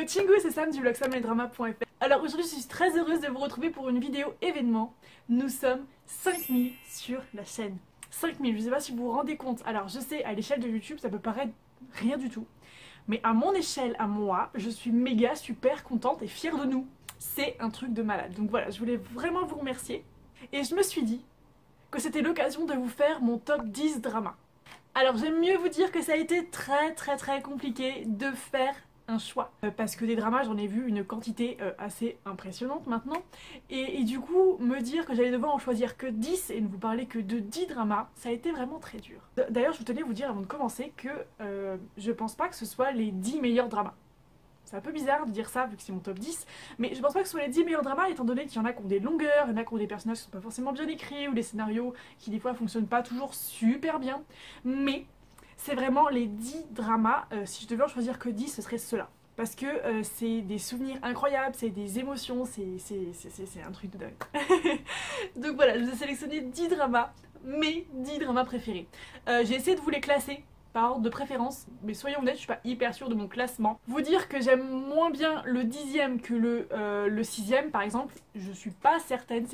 Hello Chingu, c'est Sam du blog samledrama.fr. Alors aujourd'hui je suis très heureuse de vous retrouver pour une vidéo événement. Nous sommes 5000 sur la chaîne. 5000, je sais pas si vous vous rendez compte. Alors je sais, à l'échelle de YouTube ça peut paraître rien du tout. Mais à mon échelle, à moi, je suis méga super contente et fière de nous. C'est un truc de malade. Donc voilà, je voulais vraiment vous remercier. Et je me suis dit que c'était l'occasion de vous faire mon top 10 drama. Alors j'aime mieux vous dire que ça a été très compliqué de faire un choix. Parce que des dramas, j'en ai vu une quantité assez impressionnante maintenant. Et du coup, me dire que j'allais devoir en choisir que 10 et ne vous parler que de 10 dramas, ça a été vraiment très dur. D'ailleurs, je tenais à vous dire avant de commencer que je pense pas que ce soit les 10 meilleurs dramas. C'est un peu bizarre de dire ça vu que c'est mon top 10, mais je pense pas que ce soit les 10 meilleurs dramas étant donné qu'il y en a qui ont des longueurs, il y en a qui ont des personnages qui sont pas forcément bien écrits ou des scénarios qui des fois fonctionnent pas toujours super bien. Mais c'est vraiment les 10 dramas, si je devais en choisir que 10, ce serait ceux-là. Parce que c'est des souvenirs incroyables, c'est des émotions, c'est un truc de dingue. Donc voilà, je vous ai sélectionné 10 dramas, mes 10 dramas préférés. J'ai essayé de vous les classer par ordre de préférence, mais soyons honnêtes, je suis pas hyper sûre de mon classement. Vous dire que j'aime moins bien le 10e que le 6e par exemple, je suis pas certaine,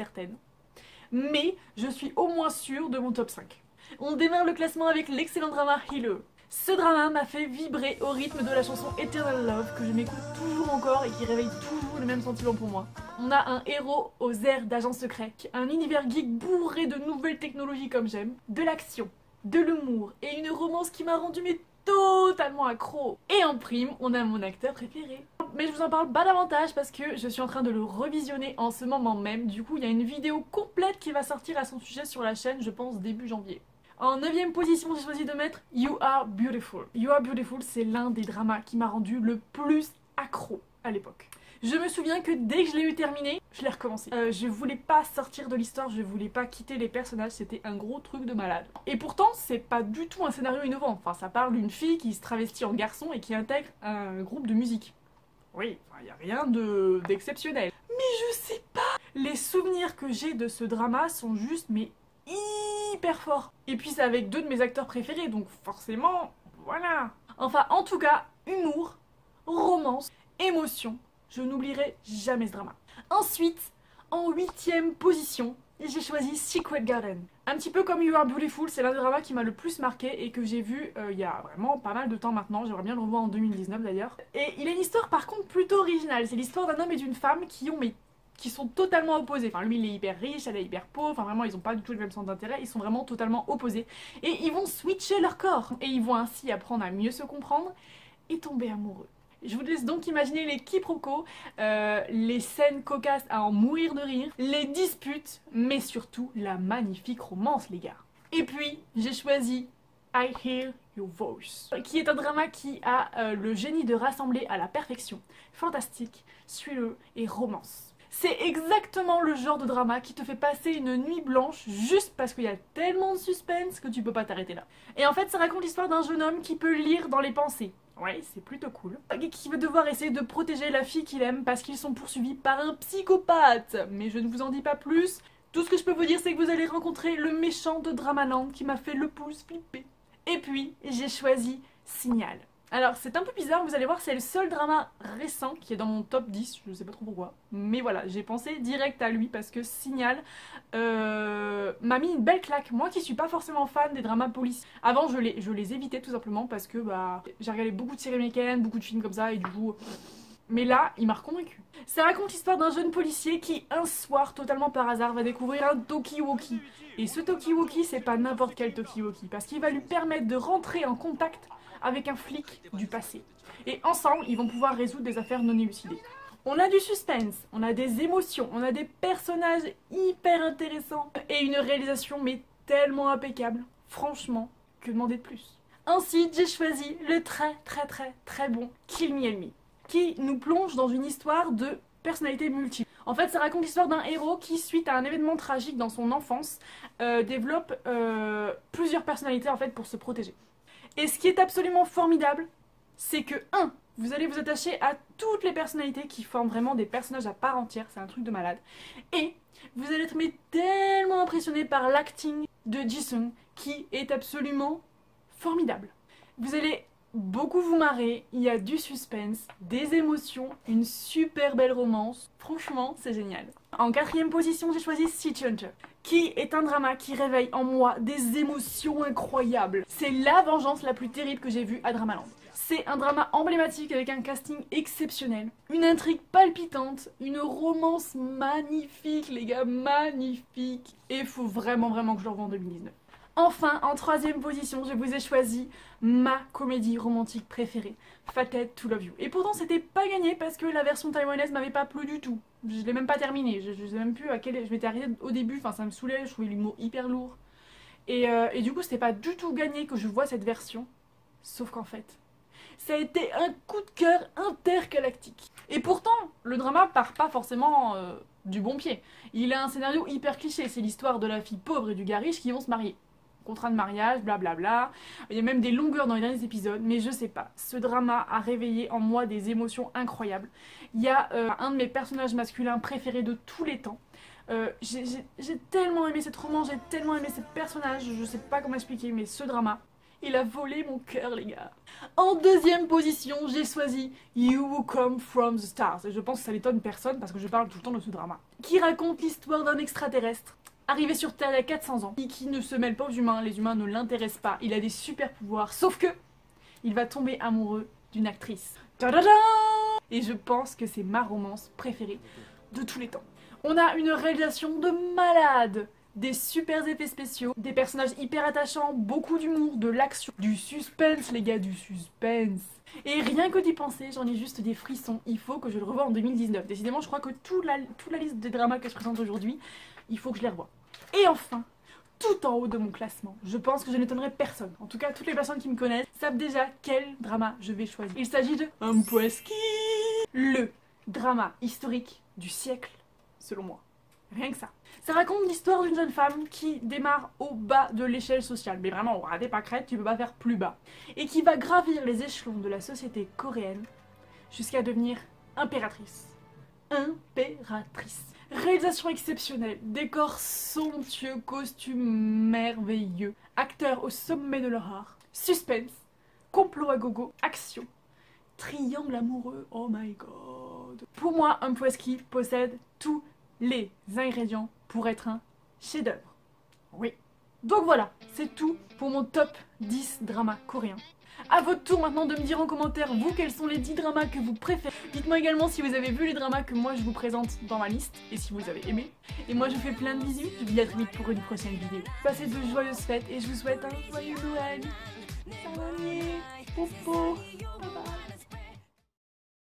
mais je suis au moins sûre de mon top 5. On démarre le classement avec l'excellent drama Healer. Ce drama m'a fait vibrer au rythme de la chanson Eternal Love que je m'écoute toujours encore et qui réveille toujours le même sentiment pour moi. On a un héros aux airs d'agent secret, un univers geek bourré de nouvelles technologies comme j'aime, de l'action, de l'humour et une romance qui m'a rendu mais totalement accro. Et en prime, on a mon acteur préféré. Mais je vous en parle pas davantage parce que je suis en train de le revisionner en ce moment même. Du coup, il y a une vidéo complète qui va sortir à son sujet sur la chaîne, je pense début janvier. En 9ème position, j'ai choisi de mettre You Are Beautiful. You Are Beautiful, c'est l'un des dramas qui m'a rendu le plus accro à l'époque. Je me souviens que dès que je l'ai eu terminé, je l'ai recommencé. Je voulais pas sortir de l'histoire, je voulais pas quitter les personnages, c'était un gros truc de malade. Et pourtant, c'est pas du tout un scénario innovant. Enfin, ça parle d'une fille qui se travestit en garçon et qui intègre un groupe de musique. Oui, enfin, y a rien d'exceptionnel. Mais je sais pas. Les souvenirs que j'ai de ce drama sont juste, mais hyper forts. Et puis c'est avec deux de mes acteurs préférés, donc forcément, voilà. Enfin, en tout cas, humour, romance, émotion. Je n'oublierai jamais ce drama. Ensuite, en 8ème position, j'ai choisi Secret Garden. Un petit peu comme You Are Beautiful, c'est l'un des dramas qui m'a le plus marqué et que j'ai vu il y a vraiment pas mal de temps maintenant. J'aimerais bien le revoir en 2019 d'ailleurs. Et il a une histoire par contre plutôt originale. C'est l'histoire d'un homme et d'une femme qui sont totalement opposés. Enfin, lui il est hyper riche, elle est hyper pauvre, enfin vraiment ils ont pas du tout le même centre d'intérêt, ils sont vraiment totalement opposés. Et ils vont switcher leur corps. Et ils vont ainsi apprendre à mieux se comprendre et tomber amoureux. Je vous laisse donc imaginer les quiproquos, les scènes cocasses à en mourir de rire, les disputes, mais surtout la magnifique romance les gars. Et puis j'ai choisi I Hear Your Voice, qui est un drama qui a le génie de rassembler à la perfection fantastique, thriller et romance. C'est exactement le genre de drama qui te fait passer une nuit blanche juste parce qu'il y a tellement de suspense que tu peux pas t'arrêter là. Et en fait ça raconte l'histoire d'un jeune homme qui peut lire dans les pensées. Ouais, c'est plutôt cool. Et qui va devoir essayer de protéger la fille qu'il aime parce qu'ils sont poursuivis par un psychopathe. Mais je ne vous en dis pas plus. Tout ce que je peux vous dire c'est que vous allez rencontrer le méchant de Dramaland qui m'a fait le plus flipper. Et puis j'ai choisi Signal. Alors c'est un peu bizarre, vous allez voir, c'est le seul drama récent qui est dans mon top 10, je sais pas trop pourquoi. Mais voilà, j'ai pensé direct à lui parce que Signal m'a mis une belle claque. Moi qui suis pas forcément fan des dramas policiers. Avant je les évitais tout simplement parce que bah j'ai regardé beaucoup de séries américaines, beaucoup de films comme ça et du coup... Mais là, il m'a reconvaincu. Ça raconte l'histoire d'un jeune policier qui, un soir, totalement par hasard, va découvrir un talkie-walkie. Et ce talkie-walkie, c'est pas n'importe quel talkie-walkie, parce qu'il va lui permettre de rentrer en contact avec un flic du passé. Et ensemble, ils vont pouvoir résoudre des affaires non élucidées. On a du suspense, on a des émotions, on a des personnages hyper intéressants et une réalisation mais tellement impeccable. Franchement, que demander de plus? Ensuite, j'ai choisi le très bon Kill Me Help Me, qui nous plonge dans une histoire de personnalités multiples. En fait, ça raconte l'histoire d'un héros qui, suite à un événement tragique dans son enfance, développe plusieurs personnalités en fait pour se protéger. Et ce qui est absolument formidable, c'est que 1. Vous allez vous attacher à toutes les personnalités qui forment vraiment des personnages à part entière, c'est un truc de malade. Et vous allez être mais tellement impressionné par l'acting de Jisung qui est absolument formidable. Vous allez beaucoup vous marrer, il y a du suspense, des émotions, une super belle romance. Franchement, c'est génial. En quatrième position, j'ai choisi City Hunter, qui est un drama qui réveille en moi des émotions incroyables. C'est la vengeance la plus terrible que j'ai vue à Dramaland. C'est un drama emblématique avec un casting exceptionnel, une intrigue palpitante, une romance magnifique, les gars, magnifique. Et il faut vraiment que je le revoie en 2019. Enfin, en troisième position, je vous ai choisi ma comédie romantique préférée, Fated to Love You. Et pourtant, c'était pas gagné parce que la version taïwanaise m'avait pas plu du tout. Je l'ai même pas terminée, je sais même plus à quel... Je m'étais arrêtée au début, enfin ça me saoulait, je trouvais l'humour hyper lourd. Et du coup, c'était pas du tout gagné que je vois cette version. Sauf qu'en fait, ça a été un coup de cœur intergalactique. Et pourtant, le drama part pas forcément du bon pied. Il a un scénario hyper cliché, c'est l'histoire de la fille pauvre et du gars riche qui vont se marier. Contrat de mariage, blablabla. Il y a même des longueurs dans les derniers épisodes, mais je sais pas. Ce drama a réveillé en moi des émotions incroyables. Il y a un de mes personnages masculins préférés de tous les temps. J'ai tellement aimé cette romance, j'ai tellement aimé ces personnages, je sais pas comment expliquer, mais ce drama, il a volé mon cœur, les gars. En deuxième position, j'ai choisi You Who Come From The Stars. Et je pense que ça n'étonne personne parce que je parle tout le temps de ce drama. Qui raconte l'histoire d'un extraterrestre arrivé sur Terre il y a 400 ans, qui ne se mêle pas aux humains, les humains ne l'intéressent pas, il a des super pouvoirs, sauf que il va tomber amoureux d'une actrice. Ta-da-da! Et je pense que c'est ma romance préférée de tous les temps. On a une réalisation de malade, des super effets spéciaux, des personnages hyper attachants, beaucoup d'humour, de l'action, du suspense les gars, du suspense. Et rien que d'y penser, j'en ai juste des frissons, il faut que je le revoie en 2019. Décidément, je crois que toute la liste des dramas que je présente aujourd'hui, il faut que je les revoie. Et enfin, tout en haut de mon classement, je pense que je n'étonnerai personne. En tout cas, toutes les personnes qui me connaissent savent déjà quel drama je vais choisir. Il s'agit de Un Pweski, le drama historique du siècle, selon moi. Rien que ça. Ça raconte l'histoire d'une jeune femme qui démarre au bas de l'échelle sociale. Mais vraiment, raté pas crête, tu peux pas faire plus bas. Et qui va gravir les échelons de la société coréenne jusqu'à devenir impératrice. Impératrice. Réalisation exceptionnelle, décor somptueux, costumes merveilleux, acteurs au sommet de leur art, suspense, complot à gogo, action, triangle amoureux, oh my god. Pour moi, Un Pweski possède tous les ingrédients pour être un chef-d'œuvre. Oui. Donc voilà, c'est tout pour mon top 10 dramas coréens. A votre tour maintenant de me dire en commentaire, vous, quels sont les 10 dramas que vous préférez. Dites-moi également si vous avez vu les dramas que moi je vous présente dans ma liste et si vous avez aimé. Et moi je vous fais plein de bisous, je vous dis à très vite pour une prochaine vidéo. Passez de joyeuses fêtes et je vous souhaite un joyeux Noël. Popo.